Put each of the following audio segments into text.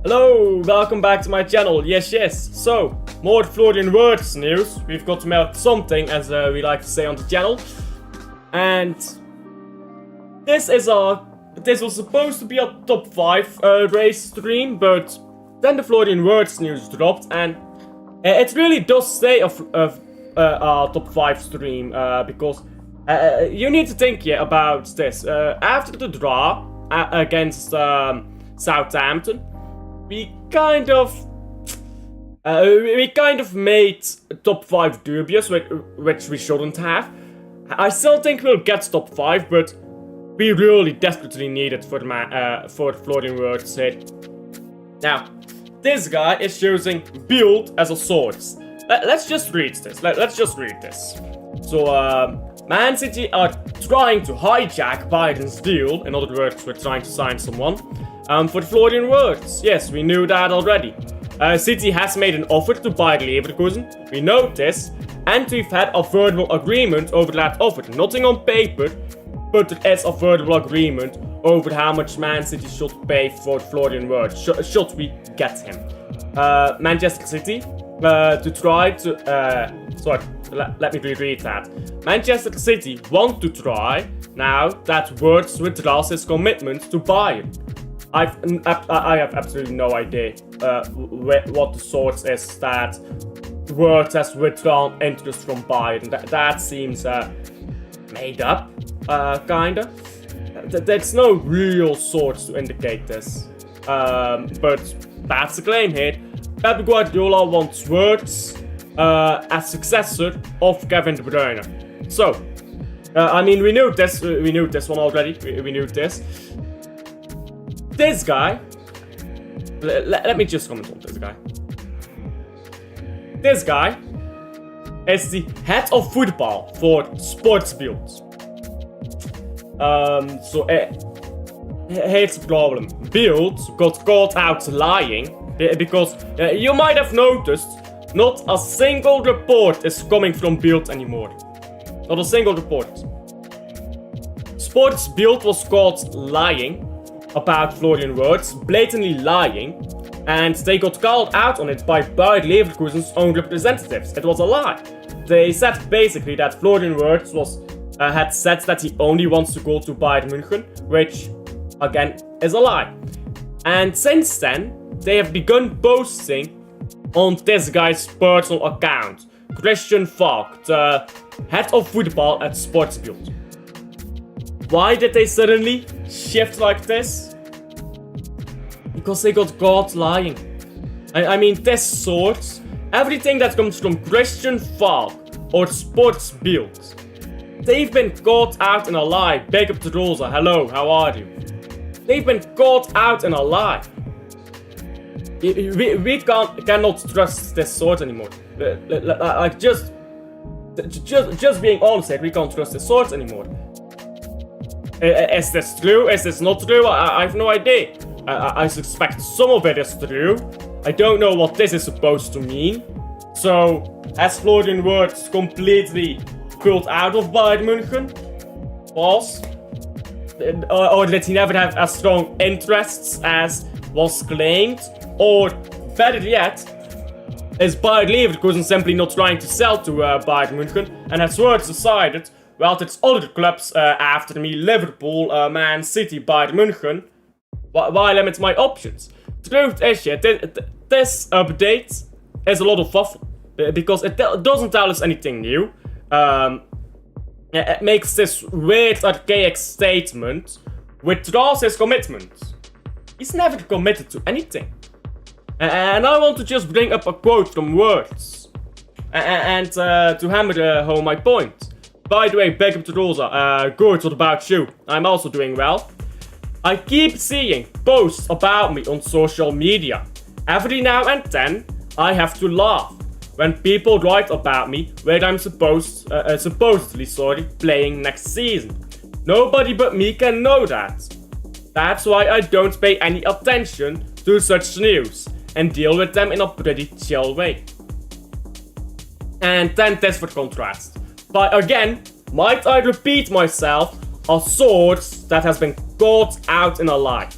Hello, welcome back to my channel. Yes. So, more Florian WIRTZ news. We've got to melt something, as we like to say on the channel. And this was supposed to be a top 5 race stream, but then the Florian WIRTZ news dropped, and it really does say a top 5 stream, because you need to think about this. After the draw against Southampton, we kind of made top 5 dubious, which we shouldn't have. I still think we'll get top 5, but we really desperately need it for Florian WIRTZ hit. Now, this guy is using build as a source. Let's just read this. Let's just read this. So, Man City are trying to hijack Biden's deal. In other words, we're trying to sign someone. For Florian WIRTZ. Yes, we knew that already. City has made an offer to buy Leverkusen. We know this. And we've had a verbal agreement over that offer. Nothing on paper, but there is a verbal agreement over how much Man City should pay for Florian WIRTZ. Should we get him? Manchester City to try to... let me reread that. Manchester City want to try now that WIRTZ withdraws his commitment to Bayern. I have absolutely no idea what the source is that WIRTZ has withdrawn interest from Bayern. That seems made up, kinda. There's no real source to indicate this. But that's the claim here. Pep Guardiola wants WIRTZ as successor of Kevin De Bruyne. So, I mean, we knew this. We knew this one already. We knew this. This guy. Let me just comment on this guy. This guy is the head of football for Sportsbild. So here's the problem. Bild got caught out lying because you might have noticed not a single report is coming from Bild anymore. Not a single report. Sportsbild was caught lying about Florian WIRTZ, blatantly lying, and they got called out on it by Bayer Leverkusen's own representatives. It was a lie. They said basically that Florian WIRTZ had said that he only wants to go to Bayern München, which again is a lie. And since then, they have begun posting on this guy's personal account, Christian Falk, the head of football at Sportsbild. Why did they suddenly shift like this? Because they got caught lying. I mean, this source, everything that comes from Christian Falk or Sportsbild, they've been caught out in a lie. Big up to Rosa, hello, how are you? They've been caught out in a lie. We cannot trust this source anymore. Like just being honest here, we can't trust this source anymore. Is this true? Is this not true? I have no idea. I suspect some of it is true. I don't know what this is supposed to mean. So, has Florian WIRTZ completely pulled out of Bayern München? Pause. Or did he never have as strong interests as was claimed? Or, better yet, is Bayer Leverkusen simply not trying to sell to Bayern München, and has WIRTZ decided, well, it's other clubs after me, Liverpool, Man City, Bayern München, why limit my options? Truth is, this update is a lot of fluff, because it doesn't tell us anything new. It makes this weird, archaic statement, withdraws his commitment. He's never committed to anything. And I want to just bring up a quote from WIRTZ, and to hammer home my point. By the way, big up to Rosa, good, what about you? I'm also doing well. I keep seeing posts about me on social media. Every now and then, I have to laugh when people write about me where I'm supposedly playing next season. Nobody but me can know that. That's why I don't pay any attention to such news and deal with them in a pretty chill way. And then this for contrast. But again, might I repeat myself, a source that has been caught out in a lie.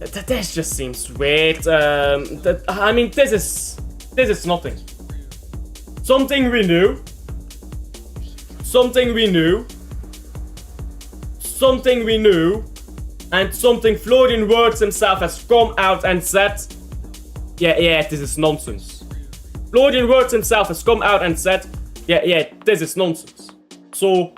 This just seems weird. I mean, this is nothing. Something we knew. Something we knew. Something we knew. And something Florian WIRTZ himself has come out and said, yeah, this is nonsense. Florian WIRTZ himself has come out and said, yeah, this is nonsense. So,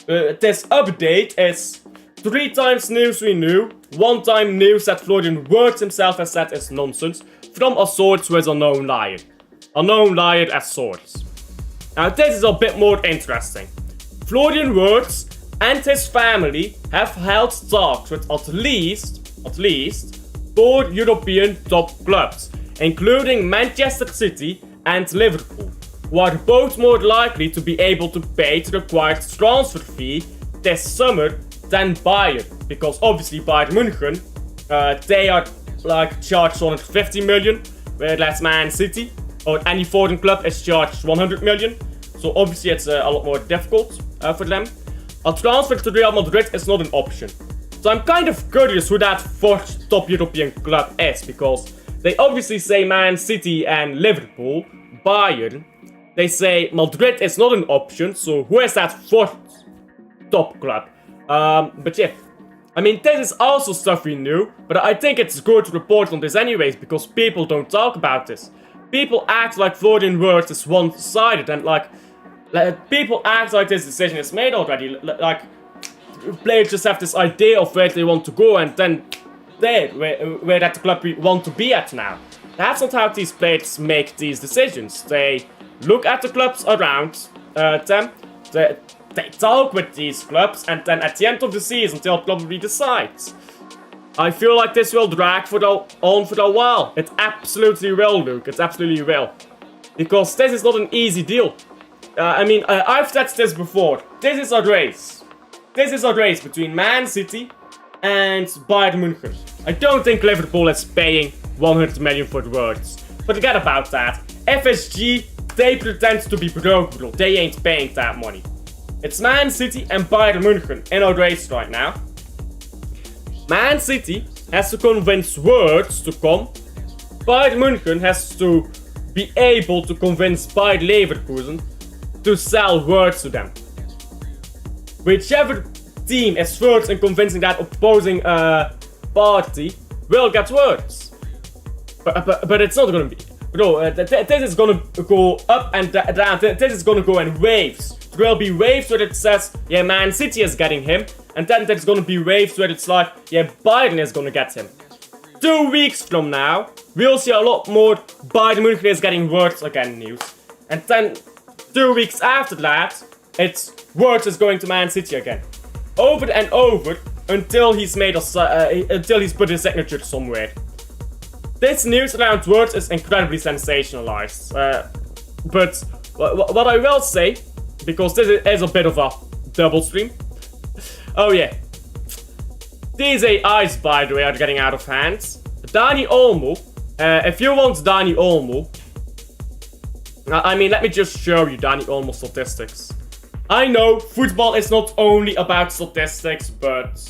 this update is 3 times news we knew, 1 time news that Florian WIRTZ himself has said is nonsense, from a source who is a known liar. A known liar as source. Now, this is a bit more interesting. Florian WIRTZ and his family have held talks with at least 4 European top clubs, including Manchester City and Liverpool, who are both more likely to be able to pay the required transfer fee this summer than Bayern, because obviously Bayern München, they are like charged 150 million, whereas Man City or any foreign club is charged 100 million, so obviously it's a lot more difficult for them. A transfer to Real Madrid is not an option. So I'm kind of curious who that 4th top European club is, because they obviously say Man City and Liverpool, Bayern. They say Madrid is not an option, so who is that 4th top club? But yeah, I mean, this is also stuff we knew, but I think it's good to report on this anyways, because people don't talk about this. People act like Florian WIRTZ is one-sided, and like people act like this decision is made already. Like players just have this idea of where they want to go, and then where that club we want to be at now. That's not how these players make these decisions. They look at the clubs around them. They talk with these clubs, and then at the end of the season, they'll probably decide. I feel like this will drag on for a while. It absolutely will, Luke. It absolutely will. Because this is not an easy deal. I mean, I've said this before. This is a race. This is a race between Man City and Bayern München. I don't think Liverpool is paying 100 million for the WIRTZ. Forget about that. FSG, they pretend to be broke, bro. They ain't paying that money. It's Man City and Bayern München in a race right now. Man City has to convince WIRTZ to come. Bayern München has to be able to convince Bayer Leverkusen to sell WIRTZ to them. Whichever team is first in convincing that opposing party will get WIRTZ. But it's not gonna be. Bro, this is gonna go up and down. This is gonna go in waves. There will be waves where it says, yeah, Man City is getting him. And then there's gonna be waves where it's like, yeah, Bayern is gonna get him. 2 weeks from now, we'll see a lot more Bayern München is getting WIRTZ again news. And then 2 weeks after that, it's WIRTZ is going to Man City again. Over and over until he's made until he's put his signature somewhere. This news around WIRTZ is incredibly sensationalized. But what I will say, because this is a bit of a double stream. Oh yeah. These AIs, by the way, are getting out of hand. Dani Olmo. If you want Dani Olmo, I mean, let me just show you Dani Olmo statistics. I know football is not only about statistics, but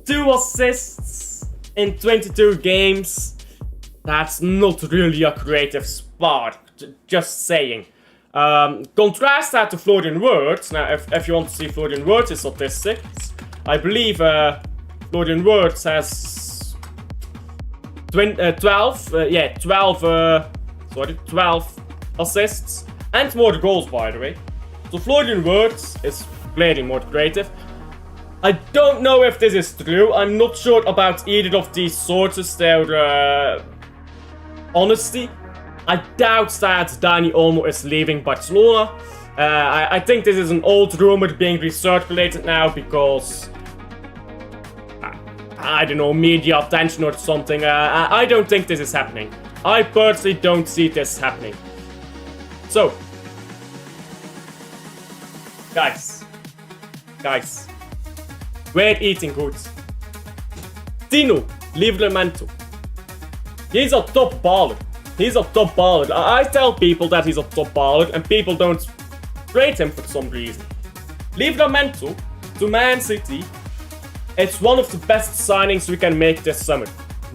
2 assists in 22 games. That's not really a creative spark. Just saying. Contrast that to Florian WIRTZ. Now, if you want to see Florian WIRTZ's statistics, I believe Florian WIRTZ has 12 assists and more goals, by the way. So Florian WIRTZ is clearly more creative. I don't know if this is true. I'm not sure about either of these sources, their honesty. I doubt that Dani Olmo is leaving Barcelona. I think this is an old rumor being recirculated now because I don't know, media attention or something. I don't think this is happening. I personally don't see this happening. So, guys, we're eating good. Tino Livramento. He's a top baller. He's a top baller. I tell people that he's a top baller and people don't rate him for some reason. Livramento to Man City It's one of the best signings we can make this summer.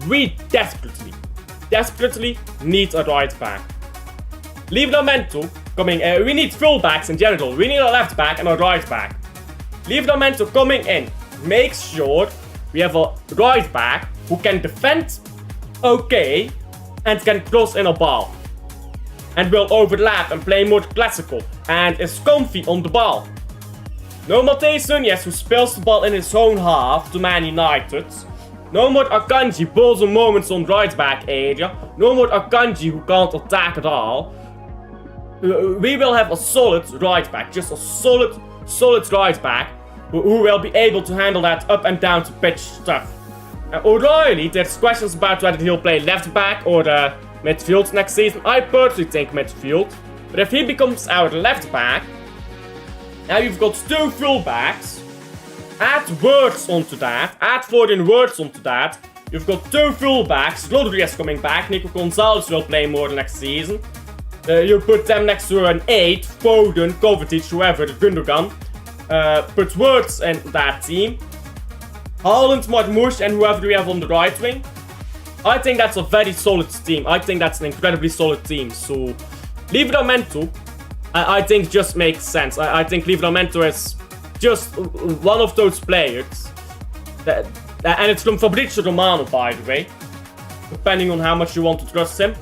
We desperately need a right back. Livramento coming in. We need fullbacks in general. We need a left back and a right back. Livramento coming in makes sure we have a right back who can defend okay and can cross in a ball. And will overlap and play more classical and is comfy on the ball. No Mateus Nunes who spills the ball in his own half to Man United. No more Akanji balls and moments on right back area. No more Akanji who can't attack at all. We will have a solid right back, just a solid right back who will be able to handle that up and down to pitch stuff. O'Reilly, there's questions about whether he'll play left back or midfield next season. I personally think midfield, but if he becomes our left back, now you've got 2 full backs. Add WIRTZ onto that. Add Florian WIRTZ onto that. You've got 2 full backs. Rodriguez coming back. Nico Gonzalez will play more next season. You put them next to an 8. Foden, Kovacic, whoever, Gundogan. Put WIRTZ in that team. Haaland, Marmoush, and whoever we have on the right wing. I think that's a very solid team. I think that's an incredibly solid team. So, Livramento, I think just makes sense. I think Livramento is just one of those players. And it's from Fabrizio Romano, by the way. Depending on how much you want to trust him.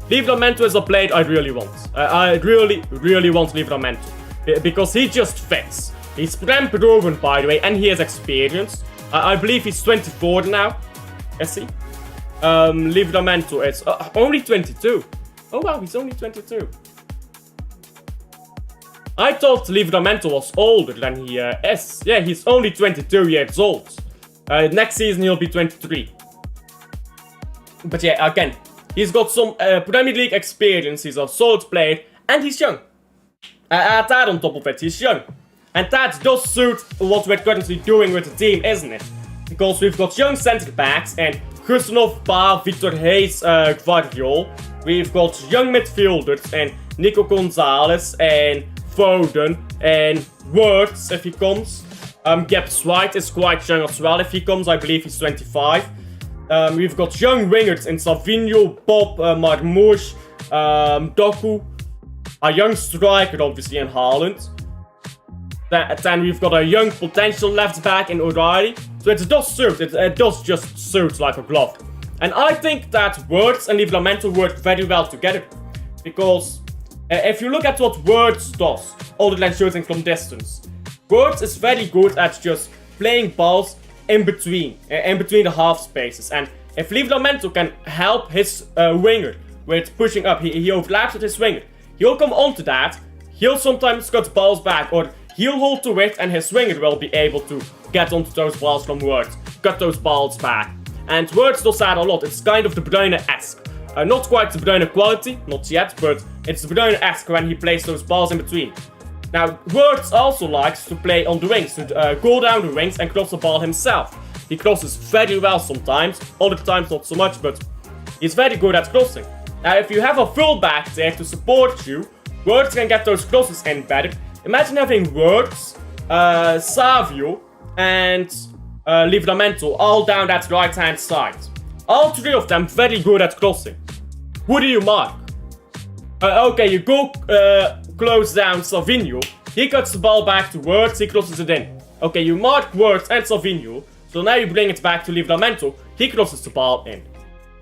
Livramento is a player I really want. I really want Livramento. Because he just fits. He's prem proven, by the way, and he has experience. I believe he's 24 now. Is he? Livramento is only 22. Oh wow, he's only 22. I thought Livramento was older than he is. Yeah, he's only 22 years old. Next season he'll be 23. But yeah, again, he's got some Premier League experience. He's a solid player, and he's young. Add that on top of it, he's young. And that does suit what we're currently doing with the team, isn't it? Because we've got young centre backs and Gustinov, Ba, Victor Hayes, Gvardiol. We've got young midfielders and Nico Gonzalez and Foden and WIRTZ if he comes. Gibbs White is quite young as well if he comes. I believe he's 25. We've got young wingers in Savinho, Bob, Marmoush, Doku. A young striker obviously in Haaland. Then we've got a young potential left back in O'Reilly. So it does suit. It does just suit like a glove. And I think that WIRTZ and Livramento work very well together. Because if you look at what WIRTZ does, other than shooting from distance, WIRTZ is very good at just playing balls in between the half spaces. And if Livramento can help his winger with pushing up, he overlaps with his winger. He'll come onto that. He'll sometimes cut balls back, or he'll hold to it, and his winger will be able to get onto those balls from WIRTZ, cut those balls back. And WIRTZ does that a lot. It's kind of De Bruyne-esque. Not quite De Bruyne quality, not yet, but it's De Bruyne-esque when he plays those balls in between. Now, WIRTZ also likes to play on the wings, to go down the wings and cross the ball himself. He crosses very well sometimes, other times not so much, but he's very good at crossing. Now, if you have a fullback there to support you, WIRTZ can get those crosses in better. Imagine having WIRTZ, Savio, and Livramento all down that right-hand side. All 3 of them very good at crossing. Who do you mark? Okay, you go close down Savinho. He cuts the ball back to WIRTZ, he crosses it in. Okay, you mark WIRTZ and Savinho. So now you bring it back to Livramento. He crosses the ball in.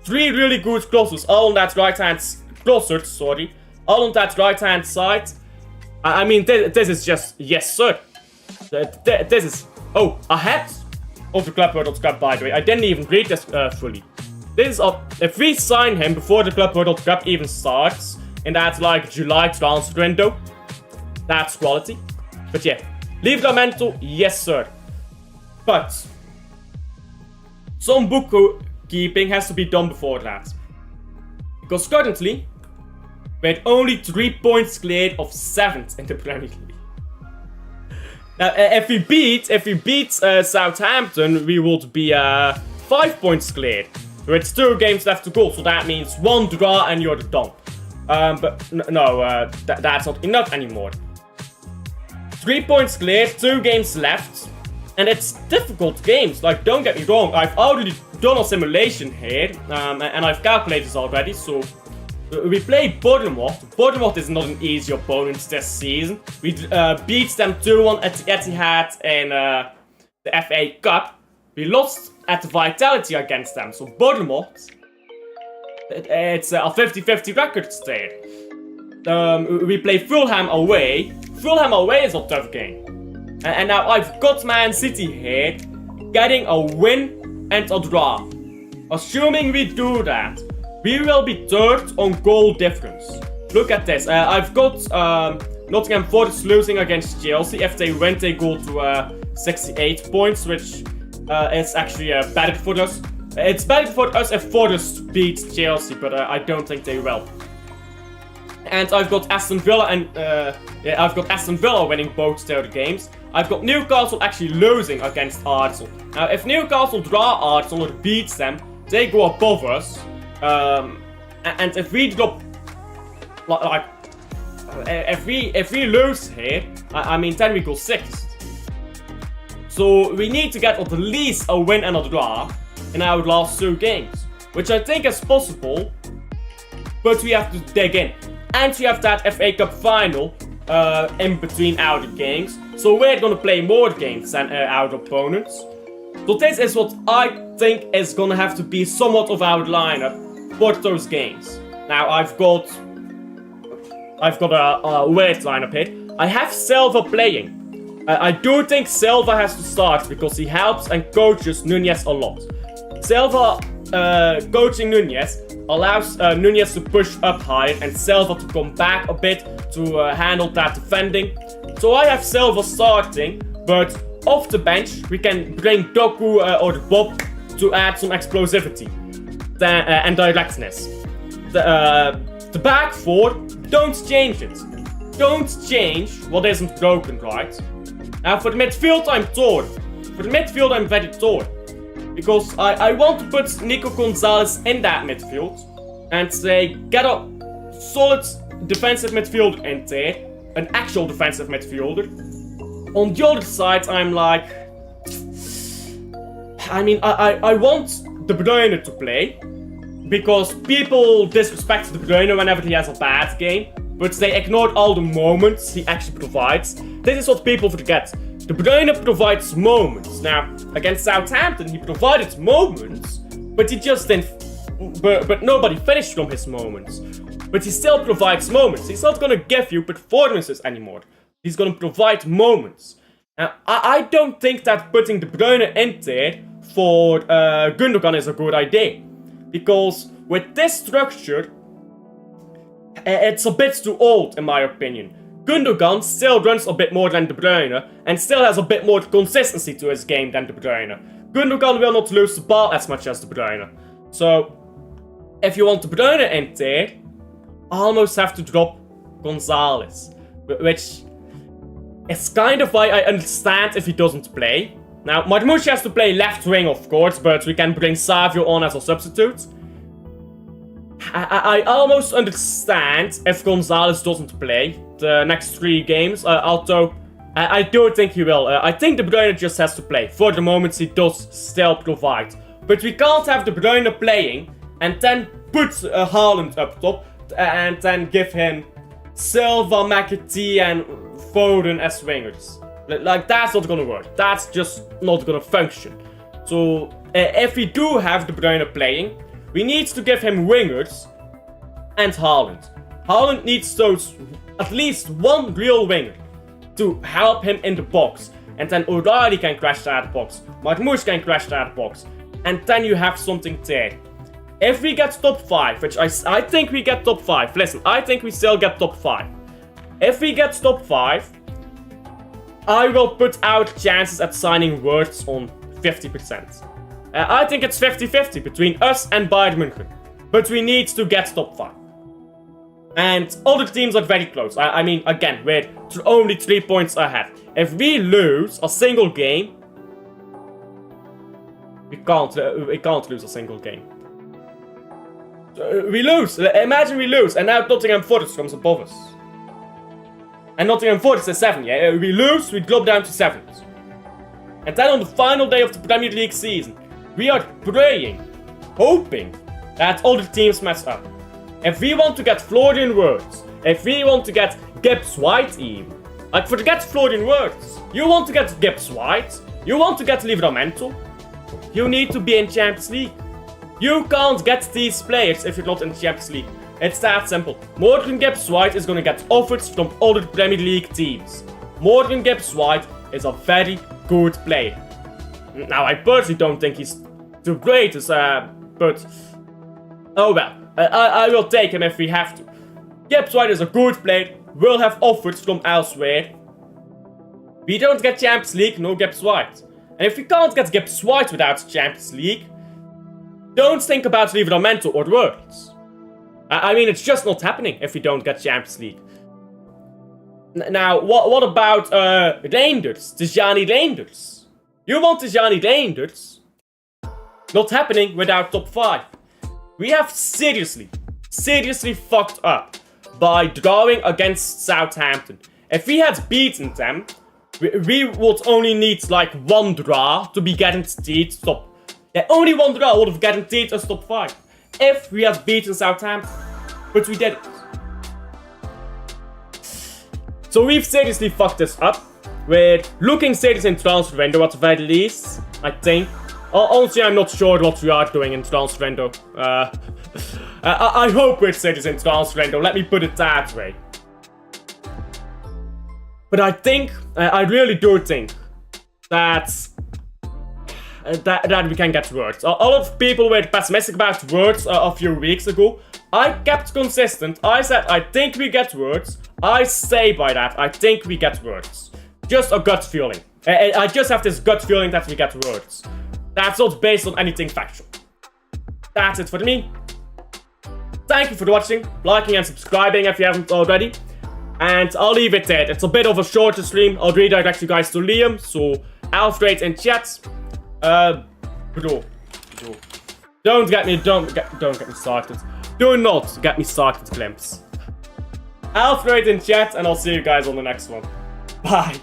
3 really good crosses, all on that right-hand all on that right-hand side. I mean, this is just yes, sir. This is ahead of the Club World Cup, by the way. I didn't even read this fully. This is if we sign him before the Club World Cup even starts in that like July transfer window, that's quality. But yeah, Livramento, yes, sir. But some bookkeeping has to be done before that, because currently we're only 3 points cleared of 7th in the Premier League. Now, if we beat Southampton, we would be 5 points cleared. With 2 games left to go, so that means 1 draw and you're done. But no, that's not enough anymore. 3 points cleared, 2 games left. And it's difficult games, like, don't get me wrong, I've already done a simulation here, and I've calculated this already, so we play Bournemouth. Bournemouth is not an easy opponent this season. We beat them 2-1 at the Etihad in the FA Cup. We lost at the Vitality against them, so Bournemouth, it's a 50-50 record there. We play Fulham away. Fulham away is a tough game. And now I've got Man City here, getting a win and a draw. Assuming we do that, we will be third on goal difference. Look at this. I've got Nottingham Forest losing against Chelsea. If they win, they go to 68 points, which is actually better for us. It's better for us if Forest beats Chelsea, but I don't think they will. And I've got Aston Villa I've got Aston Villa winning both their games. I've got Newcastle actually losing against Arsenal. Now, if Newcastle draw Arsenal or beats them, they go above us. And if we drop, if we lose here, I mean, then we go 6th. So we need to get at least a win and a draw in our last 2 games, which I think is possible, but we have to dig in. And we have that FA Cup final in between our games, so we're gonna play more games than our opponents. So this is what I think is gonna have to be somewhat of our lineup for those games. Now I've got a weird lineup here. I have Silva playing. I do think Silva has to start because he helps and coaches Nunez a lot. Silva coaching Nunez allows Nunez to push up higher and Silva to come back a bit to handle that defending. So I have Silva starting, but off the bench we can bring Doku or Bob to add some explosivity and directness. The back 4, don't change it. Don't change what isn't broken, right? Now for the midfield I'm torn. For the midfield I'm very torn. Because I want to put Nico Gonzalez in that midfield and say, get a solid defensive midfielder in there, an actual defensive midfielder. On the other side, I'm like, I mean, I want De Bruyne to play, because people disrespect De Bruyne whenever he has a bad game, but they ignore all the moments he actually provides. This is what people forget. De Bruyne provides moments. Now, against Southampton, he provided moments, but he just didn't. But nobody finished from his moments. But he still provides moments. He's not gonna give you performances anymore. He's gonna provide moments. Now, I don't think that putting De Bruyne in there for Gundogan is a good idea, because with this structure, it's a bit too old, in my opinion. Gundogan still runs a bit more than De Bruyne and still has a bit more consistency to his game than De Bruyne. Gundogan will not lose the ball as much as De Bruyne. So, if you want De Bruyne in there, I almost have to drop Gonzalez, which is kind of why I understand if he doesn't play. Now, Marmouche has to play left wing, of course, but we can bring Savio on as a substitute. I almost understand if Gonzalez doesn't play the next 3 games, although I don't think he will. I think De Bruyne just has to play. For the moment, he does still provide. But we can't have De Bruyne playing and then put Haaland up top and then give him Silva, McAtee and Foden as wingers. Like, that's not gonna work. That's just not gonna function. So, if we do have De Bruyne playing, we need to give him wingers and Haaland. Haaland needs those, at least one real winger to help him in the box. And then O'Reilly can crash that box. Marmouche can crash that box. And then you have something there. If we get top 5, which I think we get top 5. Listen, I think we still get top 5. If we get top 5, I will put our chances at signing WIRTZ on 50%. I think it's 50-50 between us and Bayern München. But we need to get top 5. And other teams are very close. I mean, again, we're only 3 points ahead. If we lose a single game, we can't lose a single game. We lose. Imagine we lose, and now Nottingham Forest comes above us. And Nottingham Forest is 7, yeah? We lose, we drop down to 7th. And then on the final day of the Premier League season, we are praying, hoping that all the teams mess up. If we want to get Florian WIRTZ, if we want to get Gibbs White even, like forget Florian WIRTZ, you want to get Gibbs White, you want to get Livramento, you need to be in Champions League. You can't get these players if you're not in the Champions League. It's that simple. Morgan Gibbs White is gonna get offers from other Premier League teams. Morgan Gibbs White is a very good player. Now, I personally don't think he's the greatest, but oh well. I will take him if we have to. Gibbs White is a good player, will have offers from elsewhere. We don't get Champions League, no Gibbs White. And if we can't get Gibbs White without Champions League, don't think about Livramento or WIRTZ. I mean, it's just not happening if we don't get Champions League. Now, what about Reinders? Tijani Reinders? You want Tijani Reinders? Not happening without top 5. We have seriously fucked up by drawing against Southampton. If we had beaten them, we would only need like one draw to be guaranteed top. Yeah, only one draw would have guaranteed us top 5 if we had beaten Southampton, but we didn't. So we've seriously fucked this up. We're looking serious in transfer window at the very least, I think. Honestly, I'm not sure what we are doing in transfer window. I hope we're serious in transfer window, let me put it that way. But I think, I really do think that we can get WIRTZ. A lot of people were pessimistic about WIRTZ a few weeks ago. I kept consistent. I said I think we get WIRTZ. I say by that, I think we get WIRTZ. Just a gut feeling. I just have this gut feeling that we get WIRTZ. That's not based on anything factual. That's it for me. Thank you for watching, liking and subscribing if you haven't already. And I'll leave it there. It's a bit of a shorter stream. I'll redirect you guys to Liam. So, Alfred in chat. Bro. Don't get me started. Do not get me started, Glimpse. Alfred in chat, and I'll see you guys on the next one. Bye.